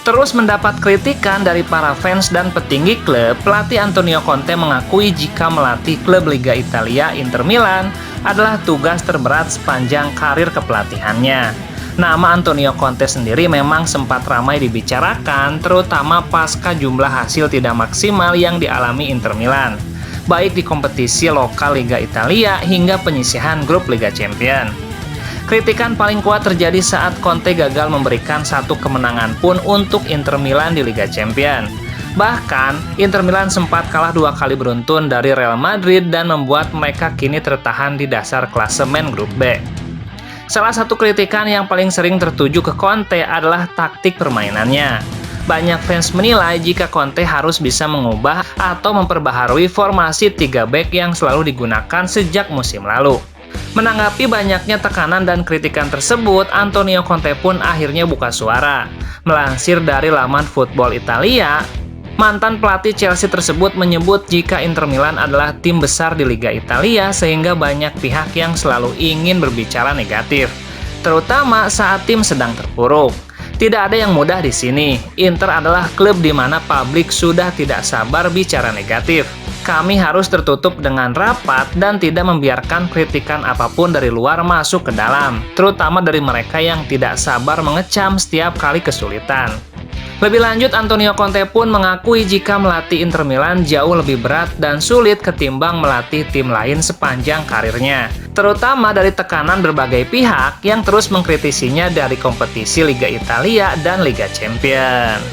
Terus mendapat kritikan dari para fans dan petinggi klub, pelatih Antonio Conte mengakui jika melatih klub Liga Italia Inter Milan adalah tugas terberat sepanjang karir kepelatihannya. Nama Antonio Conte sendiri memang sempat ramai dibicarakan, terutama pasca jumlah hasil tidak maksimal yang dialami Inter Milan, baik di kompetisi lokal Liga Italia hingga penyisihan grup Liga Champions. Kritikan paling kuat terjadi saat Conte gagal memberikan satu kemenangan pun untuk Inter Milan di Liga Champions. Bahkan, Inter Milan sempat kalah 2 kali beruntun dari Real Madrid dan membuat mereka kini tertahan di dasar klasemen grup B. Salah satu kritikan yang paling sering tertuju ke Conte adalah taktik permainannya. Banyak fans menilai jika Conte harus bisa mengubah atau memperbaharui formasi 3 back yang selalu digunakan sejak musim lalu. Menanggapi banyaknya tekanan dan kritikan tersebut, Antonio Conte pun akhirnya buka suara. Melansir dari laman Football Italia, mantan pelatih Chelsea tersebut menyebut jika Inter Milan adalah tim besar di Liga Italia sehingga banyak pihak yang selalu ingin berbicara negatif, terutama saat tim sedang terpuruk. Tidak ada yang mudah di sini. Inter adalah klub di mana publik sudah tidak sabar bicara negatif. Kami harus tertutup dengan rapat dan tidak membiarkan kritikan apapun dari luar masuk ke dalam, terutama dari mereka yang tidak sabar mengecam setiap kali kesulitan. Lebih lanjut, Antonio Conte pun mengakui jika melatih Inter Milan jauh lebih berat dan sulit ketimbang melatih tim lain sepanjang karirnya, terutama dari tekanan berbagai pihak yang terus mengkritisinya dari kompetisi Liga Italia dan Liga Champions.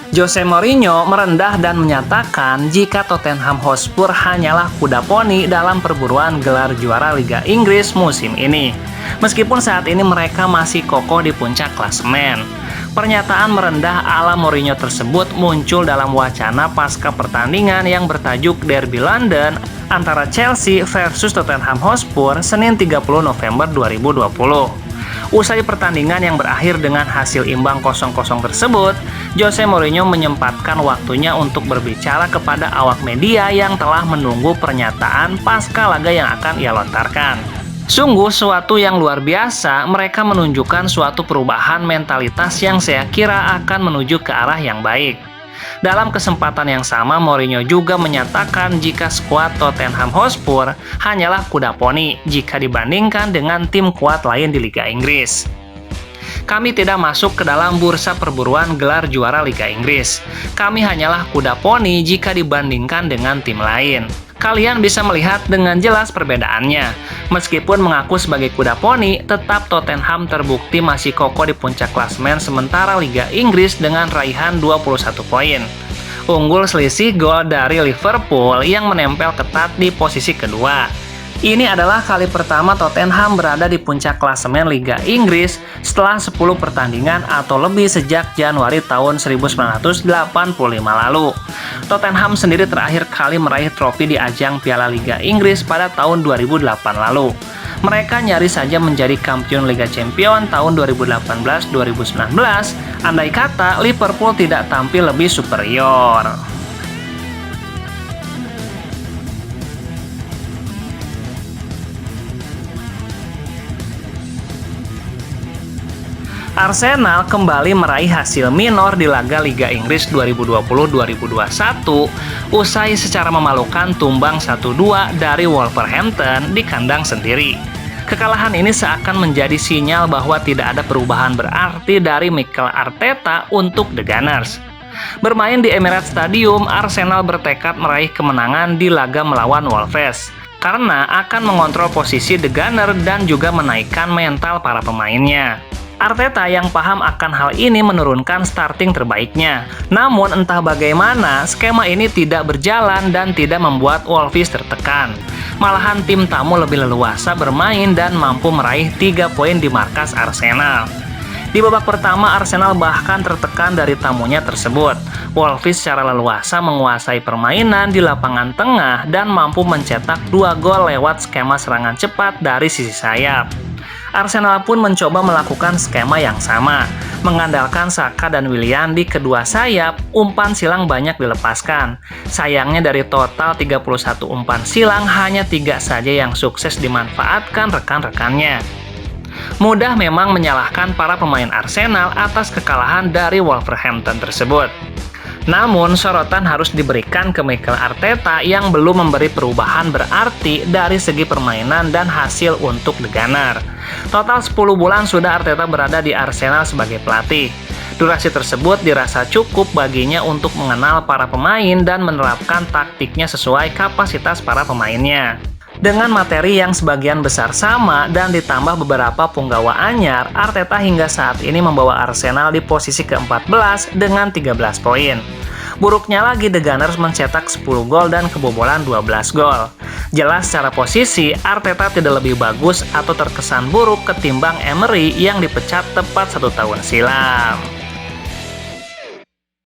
Jose Mourinho merendah dan menyatakan jika Tottenham Hotspur hanyalah kuda poni dalam perburuan gelar juara Liga Inggris musim ini, meskipun saat ini mereka masih kokoh di puncak klasemen. Pernyataan merendah ala Mourinho tersebut muncul dalam wacana pasca pertandingan yang bertajuk Derby London antara Chelsea versus Tottenham Hotspur Senin 30 November 2020. Usai pertandingan yang berakhir dengan hasil imbang 0-0 tersebut, Jose Mourinho menyempatkan waktunya untuk berbicara kepada awak media yang telah menunggu pernyataan pasca laga yang akan ia lontarkan. Sungguh suatu yang luar biasa, mereka menunjukkan suatu perubahan mentalitas yang saya kira akan menuju ke arah yang baik. Dalam kesempatan yang sama, Mourinho juga menyatakan jika skuad Tottenham Hotspur hanyalah kuda poni jika dibandingkan dengan tim kuat lain di Liga Inggris. Kami tidak masuk ke dalam bursa perburuan gelar juara Liga Inggris. Kami hanyalah kuda poni jika dibandingkan dengan tim lain. Kalian bisa melihat dengan jelas perbedaannya. Meskipun mengaku sebagai kuda poni, tetap Tottenham terbukti masih kokoh di puncak klasemen sementara Liga Inggris dengan raihan 21 poin. Unggul selisih gol dari Liverpool yang menempel ketat di posisi kedua. Ini adalah kali pertama Tottenham berada di puncak klasemen Liga Inggris setelah 10 pertandingan atau lebih sejak Januari tahun 1985 lalu. Tottenham sendiri terakhir kali meraih trofi di ajang Piala Liga Inggris pada tahun 2008 lalu. Mereka nyaris saja menjadi kampion Liga Champions tahun 2018-2019, andai kata Liverpool tidak tampil lebih superior. Arsenal kembali meraih hasil minor di laga Liga Inggris 2020-2021 usai secara memalukan tumbang 1-2 dari Wolverhampton di kandang sendiri. Kekalahan ini seakan menjadi sinyal bahwa tidak ada perubahan berarti dari Mikel Arteta untuk The Gunners. Bermain di Emirates Stadium, Arsenal bertekad meraih kemenangan di laga melawan Wolves karena akan mengontrol posisi The Gunners dan juga menaikkan mental para pemainnya. Arteta yang paham akan hal ini menurunkan starting terbaiknya. Namun entah bagaimana, skema ini tidak berjalan dan tidak membuat Wolves tertekan. Malahan tim tamu lebih leluasa bermain dan mampu meraih 3 poin di markas Arsenal. Di babak pertama, Arsenal bahkan tertekan dari tamunya tersebut. Wolves secara leluasa menguasai permainan di lapangan tengah dan mampu mencetak 2 gol lewat skema serangan cepat dari sisi sayap. Arsenal pun mencoba melakukan skema yang sama. Mengandalkan Saka dan Willian di kedua sayap, umpan silang banyak dilepaskan. Sayangnya dari total 31 umpan silang, hanya 3 saja yang sukses dimanfaatkan rekan-rekannya. Mudah memang menyalahkan para pemain Arsenal atas kekalahan dari Wolverhampton tersebut. Namun, sorotan harus diberikan ke Mikel Arteta yang belum memberi perubahan berarti dari segi permainan dan hasil untuk The Gunner. Total 10 bulan sudah Arteta berada di Arsenal sebagai pelatih. Durasi tersebut dirasa cukup baginya untuk mengenal para pemain dan menerapkan taktiknya sesuai kapasitas para pemainnya. Dengan materi yang sebagian besar sama dan ditambah beberapa punggawa anyar, Arteta hingga saat ini membawa Arsenal di posisi ke-14 dengan 13 poin. Buruknya lagi, The Gunners mencetak 10 gol dan kebobolan 12 gol. Jelas secara posisi, Arteta tidak lebih bagus atau terkesan buruk ketimbang Emery yang dipecat tepat 1 tahun silam.